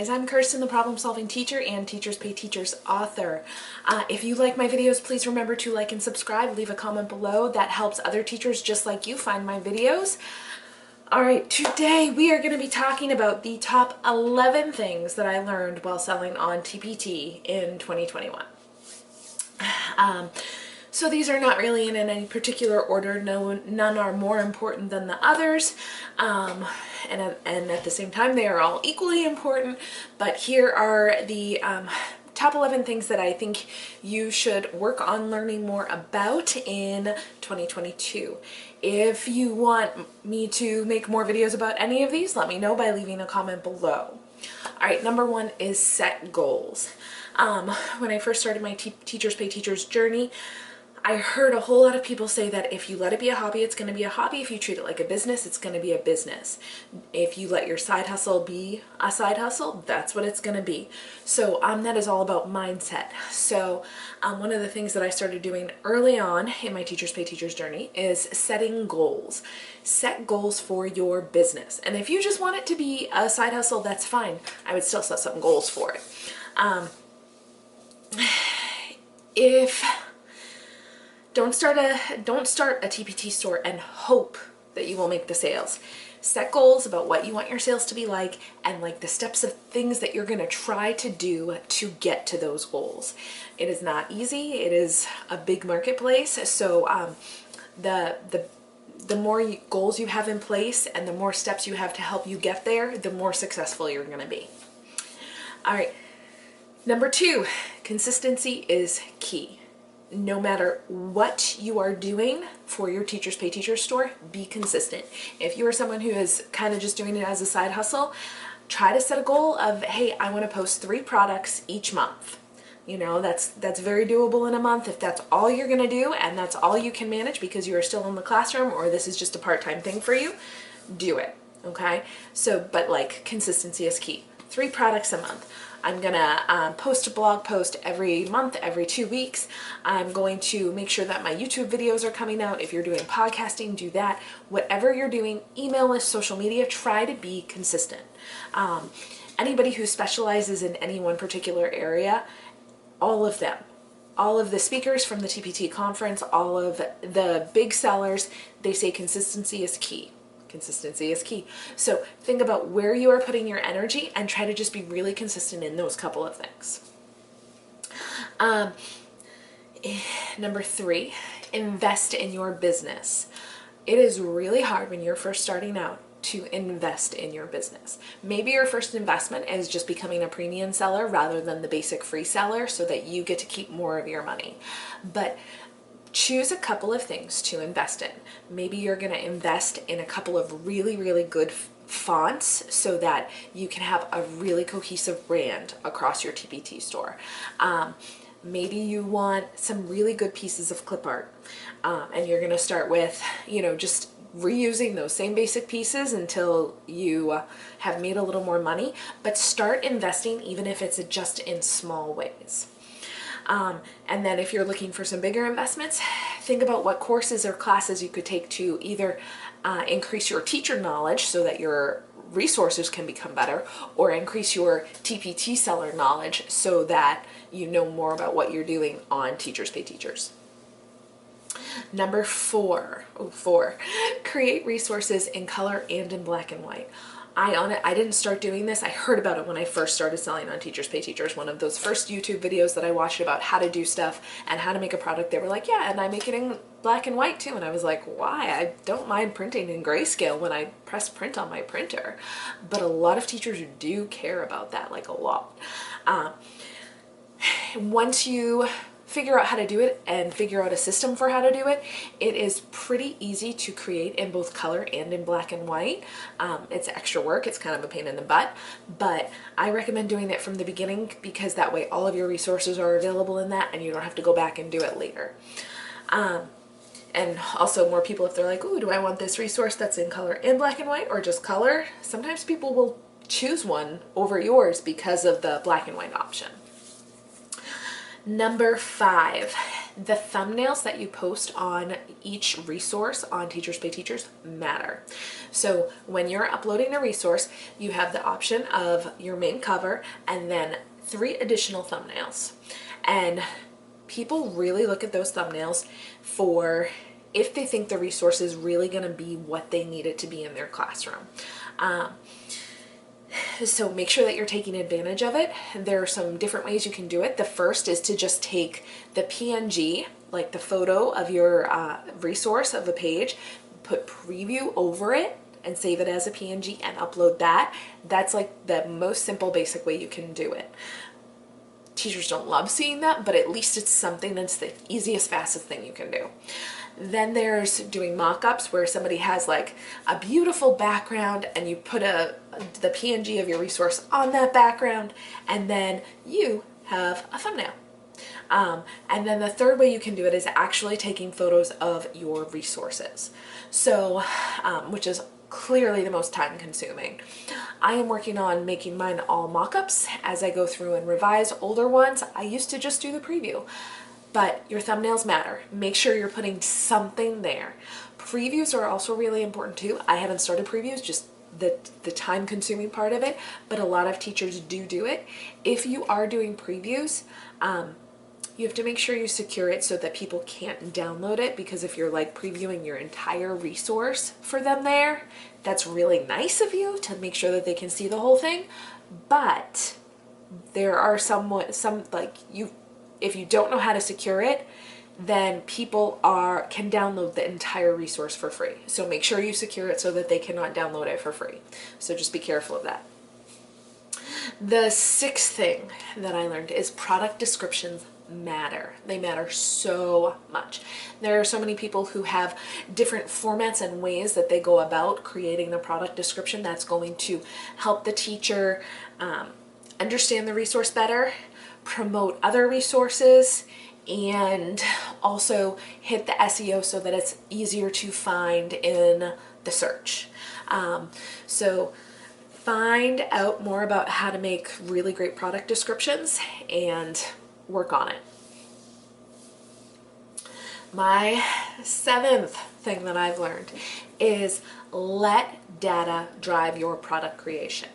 guys, I'm Kirsten, the problem solving teacher and Teachers Pay Teachers author. If you like my videos, please remember to like and subscribe, leave a comment below. That helps other teachers just like you find my videos. All right, today we are going to be talking about the top 11 things that I learned while selling on TpT in 2021. So these are not really in any particular order. None are more important than the others. And at the same time, they are all equally important. But here are the top 11 things that I think you should work on learning more about in 2022. If you want me to make more videos about any of these, let me know by leaving a comment below. All right, number one is set goals. When I first started my Teachers Pay Teachers journey, I heard a whole lot of people say that if you let it be a hobby, it's going to be a hobby. If you treat it like a business, it's going to be a business. If you let your side hustle be a side hustle, that's what it's going to be. So that is all about mindset. So one of the things that I started doing early on in my Teachers Pay Teachers journey is setting goals. Set goals for your business. And if you just want it to be a side hustle, that's fine. I would still set some goals for it. Don't start a TpT store and hope that you will make the sales. Set goals about what you want your sales to be like and like the steps of things that you're going to try to do to get to those goals. It is not easy. It is a big marketplace. So the more goals you have in place and the more steps you have to help you get there, the more successful you're going to be. All right. Number two, consistency is key. No matter what you are doing for your Teachers Pay Teachers store, be consistent. If you are someone who is kind of just doing it as a side hustle, try to set a goal of, hey, I want to post 3 products each month. You know, that's very doable in a month. If that's all you're going to do and that's all you can manage because you are still in the classroom or this is just a part-time thing for you, do it. Okay? So, but like consistency is key. 3 products a month. I'm gonna post a blog post every month, every 2 weeks. I'm going to make sure that my YouTube videos are coming out. If you're doing podcasting, do that. Whatever you're doing, email list, social media, try to be consistent. Anybody who specializes in any one particular area, all of them, all of the speakers from the TpT conference, all of the big sellers, they say consistency is key. Consistency is key. So think about where you are putting your energy and try to just be really consistent in those couple of things. Number 3, invest in your business. It is really hard when you're first starting out to invest in your business. Maybe your first investment is just becoming a premium seller rather than the basic free seller so that you get to keep more of your money. But choose a couple of things to invest in. Maybe you're going to invest in a couple of really, really good fonts so that you can have a really cohesive brand across your TpT store. Maybe you want some really good pieces of clip art and you're going to start with, just reusing those same basic pieces until you have made a little more money, but start investing even if it's just in small ways. And then if you're looking for some bigger investments, think about what courses or classes you could take to either increase your teacher knowledge so that your resources can become better, or increase your TpT seller knowledge so that you know more about what you're doing on Teachers Pay Teachers. Number 4, create resources in color and in black and white. I didn't start doing this. I heard about it when I first started selling on Teachers Pay Teachers. One of those first YouTube videos that I watched about how to do stuff and how to make a product, they were like, yeah, and I make it in black and white too. And I was like, why? I don't mind printing in grayscale when I press print on my printer. But a lot of teachers do care about that, like a lot. Once you figure out how to do it and figure out a system for how to do it, it is pretty easy to create in both color and in black and white. It's extra work, it's kind of a pain in the butt, but I recommend doing it from the beginning because that way all of your resources are available in that and you don't have to go back and do it later. And also more people, if they're like, ooh, do I want this resource that's in color and black and white or just color? Sometimes people will choose one over yours because of the black and white option. Number 5, The thumbnails that you post on each resource on Teachers Pay Teachers matter. So when you're uploading a resource, you have the option of your main cover and then 3 additional thumbnails. And people really look at those thumbnails for if they think the resource is really going to be what they need it to be in their classroom. So make sure that you're taking advantage of it. There are some different ways you can do it. The first is to just take the PNG, like the photo of your resource of a page, put preview over it and save it as a PNG and upload that. That's like the most simple, basic way you can do it. Teachers don't love seeing that, but at least it's something that's the easiest, fastest thing you can do. Then there's doing mock-ups where somebody has like a beautiful background and you put the PNG of your resource on that background, and then you have a thumbnail. And then the third way you can do it is actually taking photos of your resources. So, which is clearly the most time consuming. I am working on making mine all mock-ups as I go through and revise older ones. I used to just do the preview. But your thumbnails matter. Make sure you're putting something there. Previews are also really important too. I haven't started previews, just the time consuming part of it, but a lot of teachers do it. If you are doing previews, you have to make sure you secure it so that people can't download it, because if you're like previewing your entire resource for them there, that's really nice of you to make sure that they can see the whole thing. But there are some like if you don't know how to secure it, then people can download the entire resource for free. So make sure you secure it so that they cannot download it for free. So just be careful of that. The 6th thing that I learned is product descriptions matter. They matter so much. There are so many people who have different formats and ways that they go about creating the product description that's going to help the teacher understand the resource better, promote other resources, and also hit the SEO so that it's easier to find in the search. So find out more about how to make really great product descriptions and work on it. My 7th thing that I've learned is let data drive your product creation.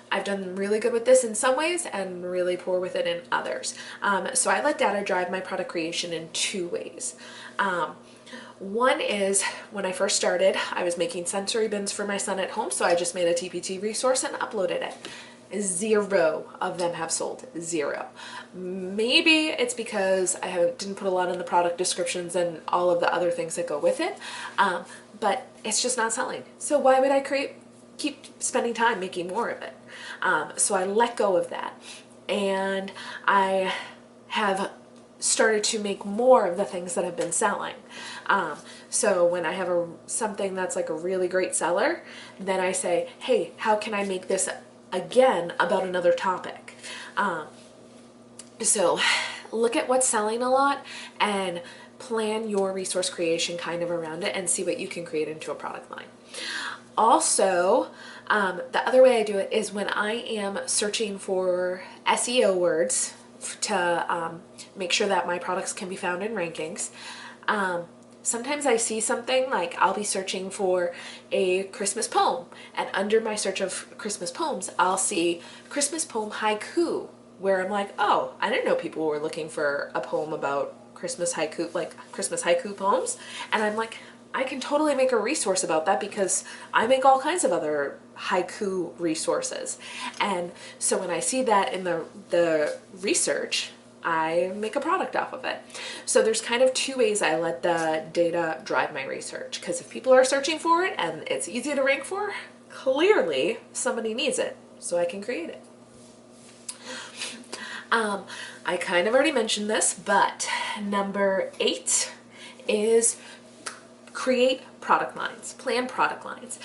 I've done really good with this in some ways and really poor with it in others. So I let data drive my product creation in 2 ways. One is when I first started, I was making sensory bins for my son at home, so I just made a TpT resource and uploaded it. 0 of them have sold. 0. Maybe it's because I didn't put a lot in the product descriptions and all of the other things that go with it, but it's just not selling. So why would I keep spending time making more of it? So I let go of that, and I have started to make more of the things that have been selling. So when I have something that's like a really great seller, then I say, hey, how can I make this again about another topic? So look at what's selling a lot and plan your resource creation kind of around it and see what you can create into a product line. Also, the other way I do it is when I am searching for SEO words to make sure that my products can be found in rankings. Sometimes I see something like I'll be searching for a Christmas poem, and under my search of Christmas poems, I'll see Christmas poem haiku, where I'm like, oh, I didn't know people were looking for a poem about Christmas haiku, like Christmas haiku poems. And I'm like, I can totally make a resource about that because I make all kinds of other haiku resources. And so when I see that in the research, I make a product off of it. So there's kind of 2 ways I let the data drive my research, because if people are searching for it and it's easy to rank for, clearly somebody needs it, so I can create it. I kind of already mentioned this, but number 8 is create product lines, plan product lines.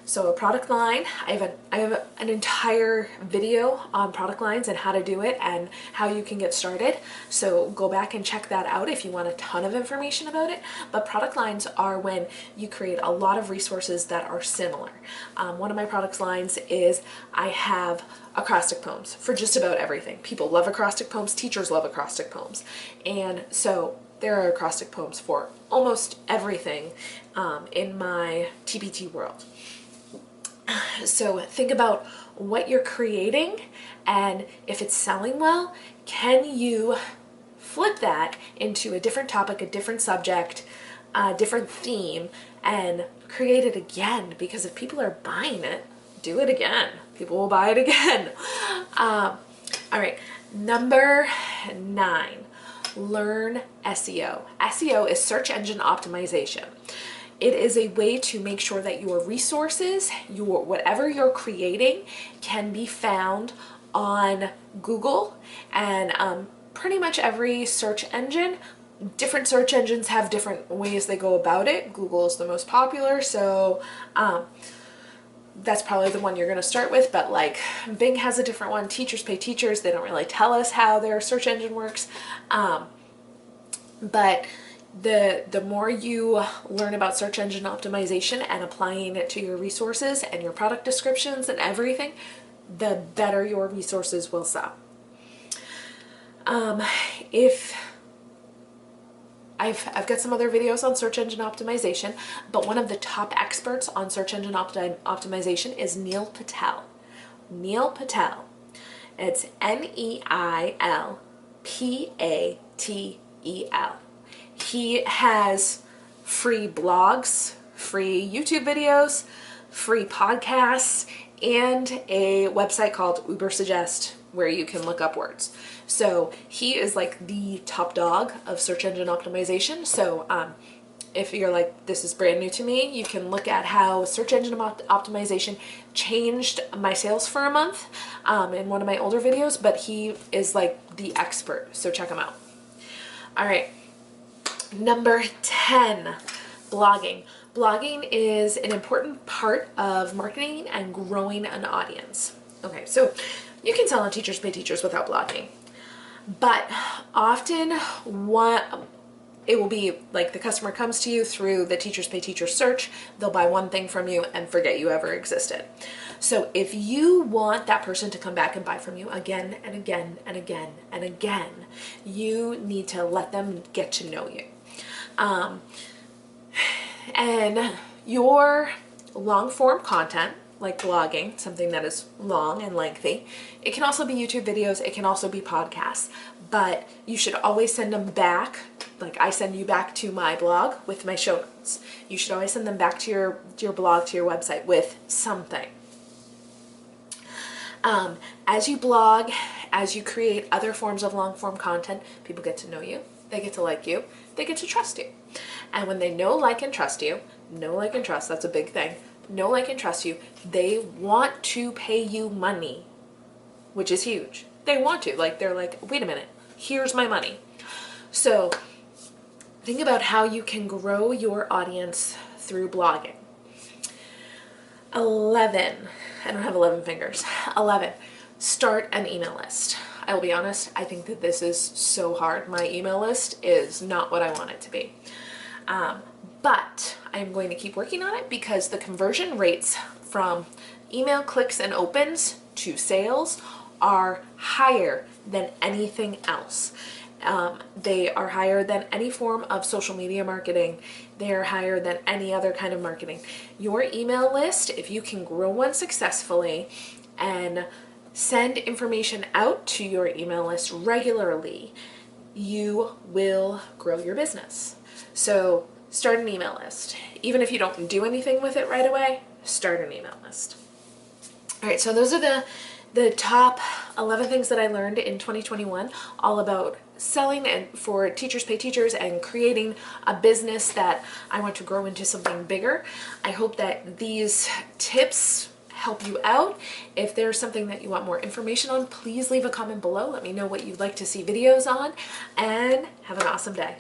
So a product line, I have an entire video on product lines and how to do it and how you can get started. So go back and check that out if you want a ton of information about it. But product lines are when you create a lot of resources that are similar. One of my product lines is I have acrostic poems for just about everything. People love acrostic poems, teachers love acrostic poems. And so there are acrostic poems for almost everything in my TpT world. So think about what you're creating, and if it's selling well, can you flip that into a different topic, a different subject, a different theme, and create it again? Because if people are buying it, do it again. People will buy it again. All right, number 9. Learn SEO. SEO is search engine optimization. It is a way to make sure that your resources, whatever you're creating, can be found on Google and pretty much every search engine. Different search engines have different ways they go about it. Google is the most popular, so that's probably the one you're going to start with, but like Bing has a different one. Teachers Pay Teachers, they don't really tell us how their search engine works. But the more you learn about search engine optimization and applying it to your resources and your product descriptions and everything, the better your resources will sell. If I've got some other videos on search engine optimization, but one of the top experts on search engine optimization is Neil Patel. Neil Patel. It's Neilpatel. He has free blogs, free YouTube videos, free podcasts, and a website called Ubersuggest where you can look up words. So he is like the top dog of search engine optimization. So if you're like, this is brand new to me, you can look at how search engine optimization changed my sales for a month in one of my older videos, but he is like the expert. So check him out. All right. Number 10, blogging. Blogging is an important part of marketing and growing an audience. Okay, so you can sell on Teachers Pay Teachers without blogging, but often it will be like the customer comes to you through the Teachers Pay Teachers search, they'll buy one thing from you and forget you ever existed. So if you want that person to come back and buy from you again and again and again and again, you need to let them get to know you. And your long form content, like blogging, something that is long and lengthy, it can also be YouTube videos, it can also be podcasts, but you should always send them back. Like I send you back to my blog with my show notes. You should always send them back to your blog, to your website with something. As you blog, as you create other forms of long form content, people get to know you, they get to like you, they get to trust you. And when they know, like, and trust you, know, like, and trust, that's a big thing, know, like, and trust you, they want to pay you money, which is huge. They want to, like, they're like, wait a minute, here's my money. So think about how you can grow your audience through blogging. 11, I don't have 11 fingers. 11, start an email list. I will be honest, I think that this is so hard. My email list is not what I want it to be. But I'm going to keep working on it because the conversion rates from email clicks and opens to sales are higher than anything else. They are higher than any form of social media marketing. They are higher than any other kind of marketing. Your email list, if you can grow one successfully and send information out to your email list regularly, you will grow your business. So start an email list. Even if you don't do anything with it right away, start an email list. All right, so those are the top 11 things that I learned in 2021, all about selling and for Teachers Pay Teachers and creating a business that I want to grow into something bigger. I hope that these tips help you out. If there's something that you want more information on, please leave a comment below. Let me know what you'd like to see videos on, and have an awesome day.